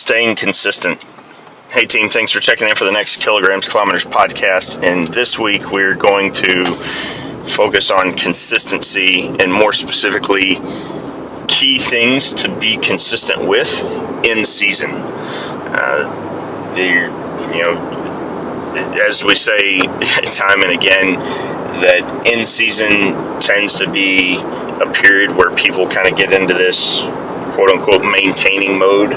Staying consistent. Hey team, thanks for checking in for the next Kilograms Kilometers podcast. And this week we're going to focus on consistency and more specifically key things to be consistent with in season. As we say time and again, that in season tends to be a period where people kind of get into this quote unquote maintaining mode,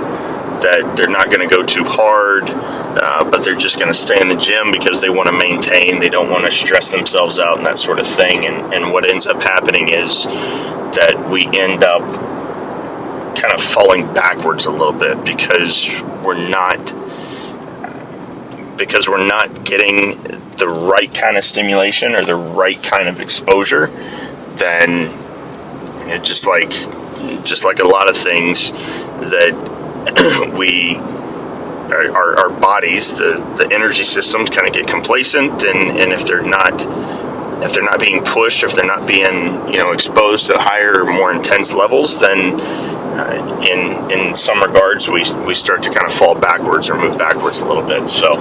that they're not going to go too hard, but they're just going to stay in the gym because they want to maintain, they don't want to stress themselves out and that sort of thing. And what ends up happening is that we end up kind of falling backwards a little bit because we're not getting the right kind of stimulation or the right kind of exposure. Then just like a lot of things that our bodies, the energy systems kind of get complacent, and if they're not being pushed, if they're not being exposed to higher, more intense levels, then in some regards we start to kind of fall backwards or move backwards a little bit. So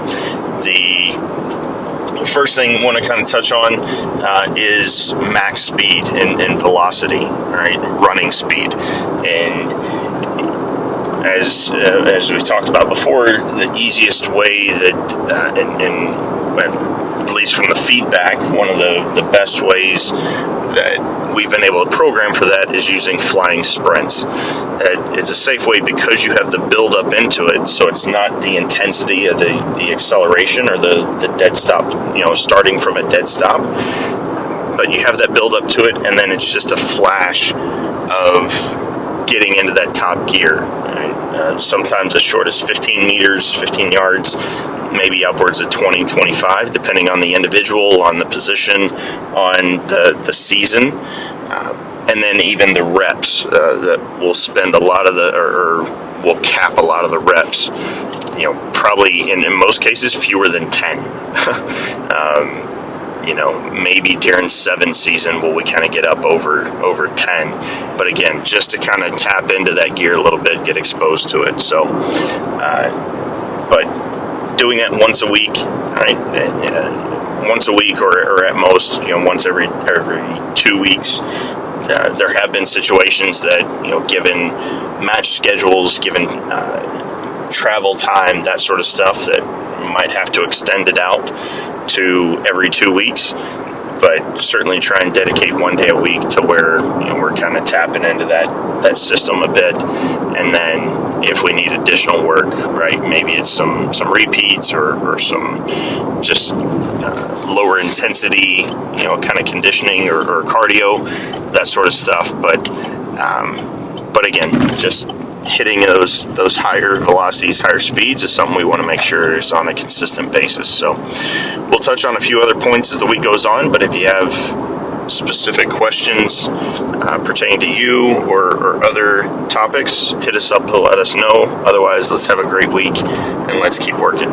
the first thing I want to kind of touch on is max speed and velocity, right? Running speed. And as we've talked about before, the easiest way that, at least from the feedback, one of the best ways that we've been able to program for that is using flying sprints. It's a safe way because you have the build up into it, so it's not the intensity of the acceleration or the dead stop, starting from a dead stop, but you have that build up to it, and then it's just a flash of getting into that top gear. Sometimes as short as 15 meters, 15 yards, maybe upwards of 20, 25, depending on the individual, on the position, on the season, and then even the reps that will spend a lot of or will cap a lot of the reps. Probably in most cases fewer than 10. Maybe during 7 season will we kind of get up over 10, but again, just to kind of tap into that gear a little bit, get exposed to it. So, but doing that once a week, right? Once a week, or at most, once every 2 weeks. There have been situations that, given match schedules, given travel time, that sort of stuff, that might have to extend it out to every 2 weeks, but certainly try and dedicate 1 day a week to where we're kind of tapping into that system a bit. And then if we need additional work, right, maybe it's some repeats or some just lower intensity, kind of conditioning or cardio, that sort of stuff. But again, just hitting those higher velocities, higher speeds is something we want to make sure is on a consistent basis. So we'll touch on a few other points as the week goes on, but if you have specific questions pertaining to you or other topics, hit us up to let us know. Otherwise, let's have a great week and let's keep working.